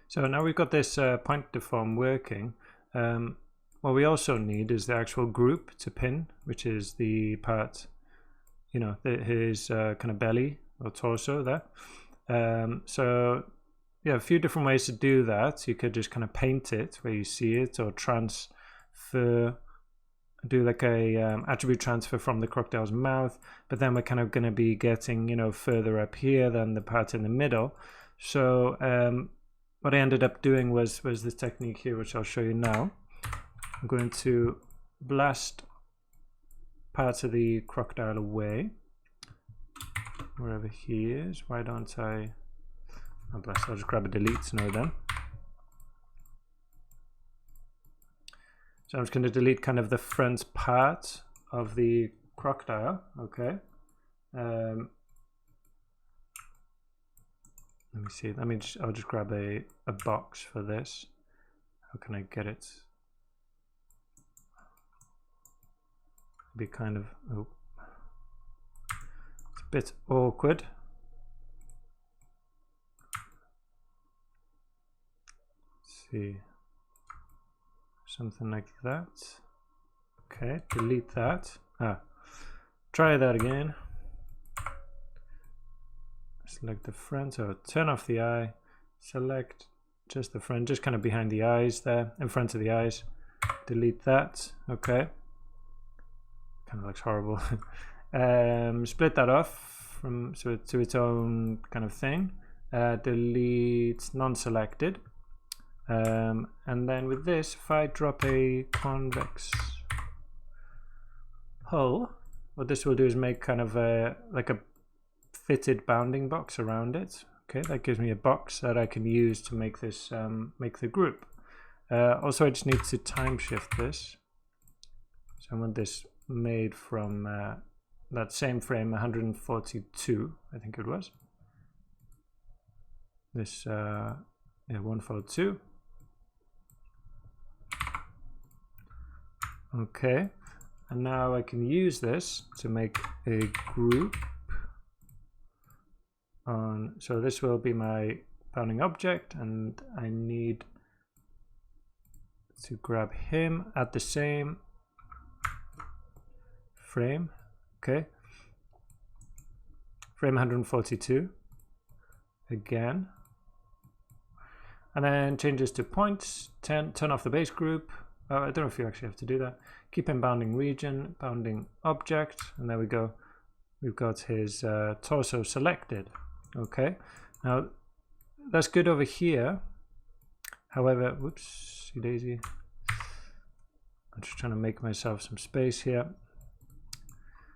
So now we've got this point deform working. What we also need is the actual group to pin, which is the part, you know, his kind of belly or torso there. So yeah, a few different ways to do that. You could just kind of paint it where you see it, or transfer, do like a attribute transfer from the crocodile's mouth, but then we're kind of going to be getting, you know, further up here than the part in the middle. So what I ended up doing was this technique here, which I'll show you now. I'm going to blast parts of the crocodile away, wherever he is. Why don't I? Oh, blast, I'll just grab a delete node then. So I'm just going to delete kind of the front part of the crocodile. Okay. Let me see. I'll just grab a box for this. How can I get it? Be kind of, oh, it's a bit awkward. Let's see, something like that. Okay, delete that. Try that again. Select the front, so turn off the eye, select just the front, just kind of behind the eyes there, in front of the eyes. Delete that. Okay, kind of looks horrible. Split that off from to its own kind of thing. Delete non-selected, and then with this, if I drop a convex hull, what this will do is make kind of like a fitted bounding box around it. Okay, that gives me a box that I can use to make this make the group. Also, I just need to time shift this. So I want this made from that same frame, 142, I think it was. This, yeah, 142. Okay, and now I can use this to make a group on. So this will be my bounding object, and I need to grab him at the same frame. Okay, frame 142 again, and then change this to points. Turn off the base group. I don't know if you actually have to do that. Keep in bounding region, bounding object, and there we go. We've got his torso selected. Okay, now that's good over here. However, whoops, daisy. I'm just trying to make myself some space here.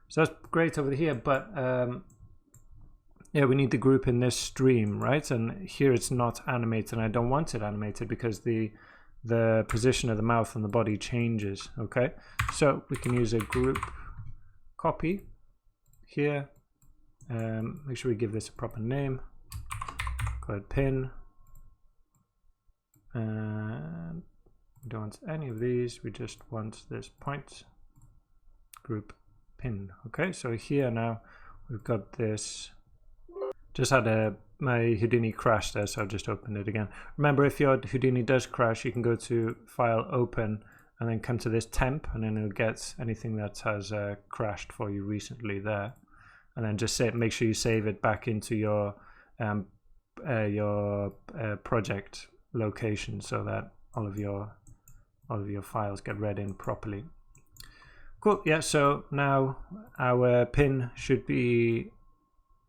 So that's great over here, but yeah, we need the group in this stream, right? And here it's not animated, and I don't want it animated because the position of the mouth and the body changes. Okay, so we can use a group copy here. Make sure we give this a proper name. Call it pin. And we don't want any of these. We just want this point group pin. Okay, so here now we've got this. Just had my Houdini crash there, so I'll just open it again. Remember, if your Houdini does crash, you can go to File, Open, and then come to this temp, and then it'll get anything that has crashed for you recently there. And then just make sure you save it back into your project location, so that all of your files get read in properly. Cool. Yeah. So now our pin should be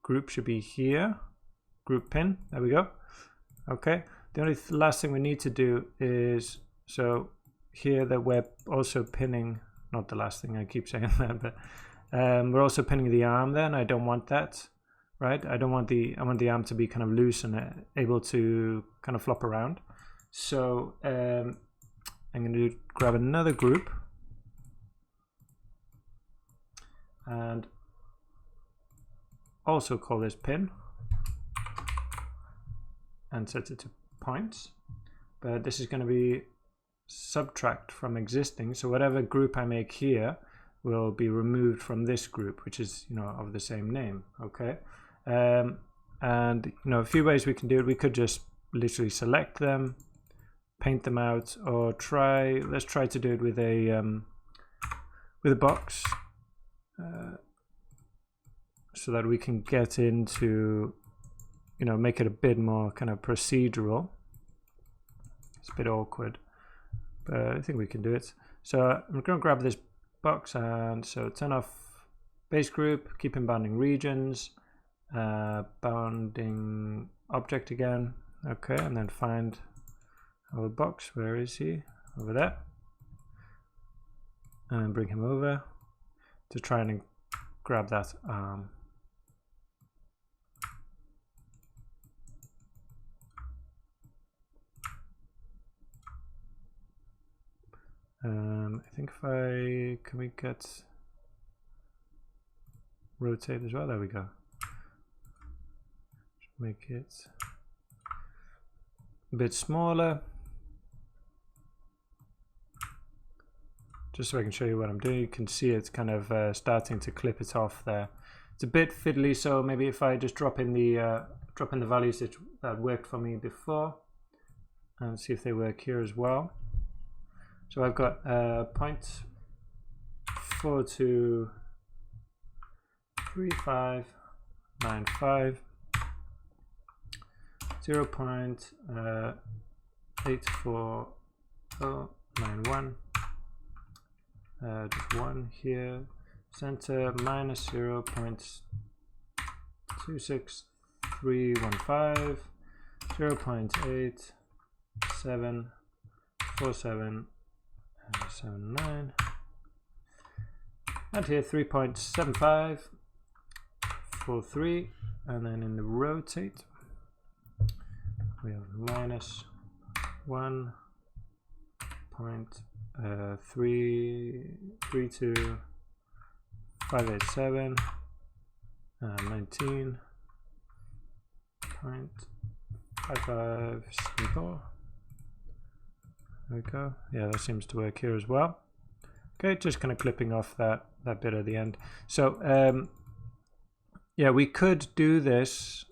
group should be here. Group pin. There we go. Okay. The only last thing we need to do is, so here that we're also pinning. Not the last thing, I keep saying that, but we're also pinning the arm there, and I don't want that, right? I want the arm to be kind of loose and able to kind of flop around. So I'm going to grab another group and also call this pin and set it to points. But this is going to be subtract from existing, so whatever group I make here will be removed from this group, which is, you know, of the same name. Okay, and you know, a few ways we can do it. We could just literally select them, paint them out, or let's try to do it with a box, so that we can get into, you know, make it a bit more kind of procedural. It's a bit awkward, but I think we can do it. So I'm going to grab this box, and so turn off base group, keep in bounding regions, bounding object again. Okay, and then find our box. Where is he? Over there. And bring him over to try and grab that arm. I think can we get rotate as well? There we go. Make it a bit smaller, just so I can show you what I'm doing. You can see it's kind of starting to clip it off there. It's a bit fiddly, so maybe if I just drop in the values that worked for me before, and see if they work here as well. So I've got 0.423595, 0.84091, just one here, center minus 0.26315, 0.874779, and here 3.7543, and then in the rotate we have minus 1.332587, 19.5574. There we go. Yeah, that seems to work here as well. Okay, just kind of clipping off that bit at the end. So yeah, we could do this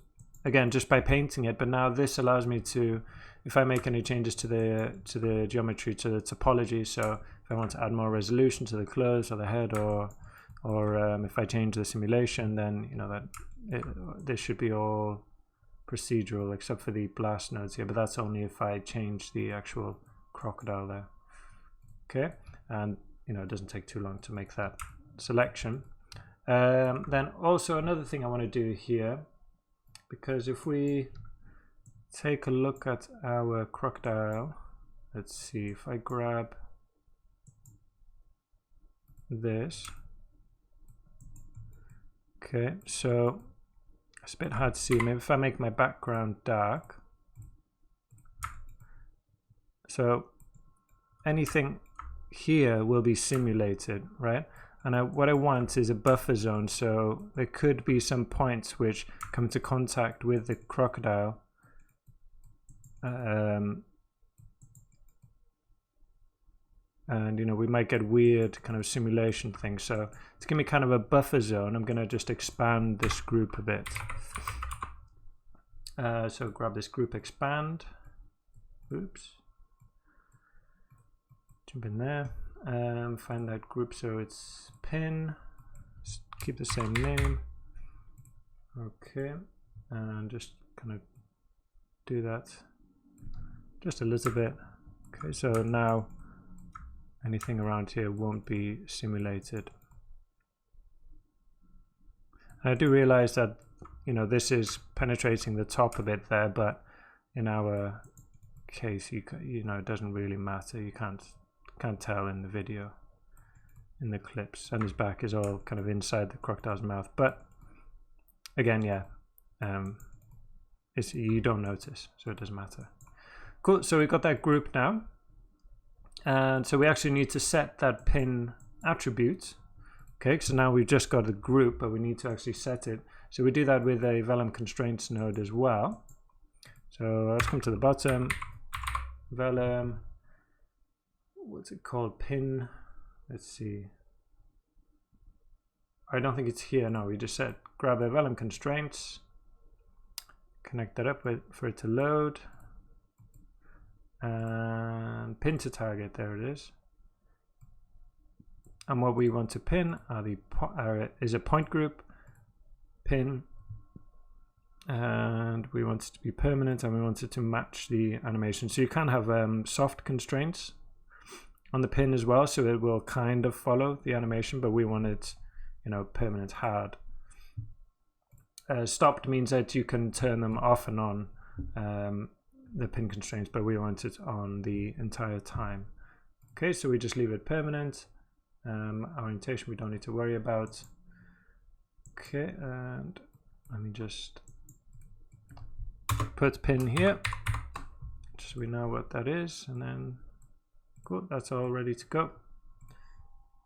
again just by painting it, but now this allows me to, if I make any changes to the geometry, to the topology, so if I want to add more resolution to the clothes or the head, or if I change the simulation, then you know that this should be all procedural except for the blast nodes here, but that's only if I change the actual crocodile there. Okay, and you know, it doesn't take too long to make that selection. Then also another thing I want to do here, because if we take a look at our crocodile, let's see if I grab this. Okay, so it's a bit hard to see. Maybe if I make my background dark, so anything here will be simulated, right? And what I want is a buffer zone, so there could be some points which come into contact with the crocodile, and you know, we might get weird kind of simulation things. So to give me kind of a buffer zone, I'm going to just expand this group a bit. So grab this group, expand, oops, jump in there, find that group, so it's pin, just keep the same name. Okay, and just kind of do that just a little bit. Okay, so now anything around here won't be simulated. I do realize that, you know, this is penetrating the top a bit there, but in our case, you know, it doesn't really matter. You can't tell in the video, in the clips, and his back is all kind of inside the crocodile's mouth. But again, yeah, you don't notice, so it doesn't matter. Cool. So we've got that group now. And so we actually need to set that pin attribute. Okay, so now we've just got a group, but we need to actually set it. So we do that with a vellum constraints node as well. So let's come to the bottom, vellum, what's it called, pin, let's see. I don't think it's here, no, we just said grab a vellum constraints, connect that up for it to load. and pin to target. There it is. And what we want to pin are is a point group pin, and we want it to be permanent, and we want it to match the animation. So you can have soft constraints on the pin as well, so it will kind of follow the animation, but we want it, you know, permanent hard. Stopped means that you can turn them off and on, the pin constraints, but we want it on the entire time. Okay, so we just leave it permanent. Orientation we don't need to worry about. Okay, and let me just put pin here, just so we know what that is, and then cool, that's all ready to go.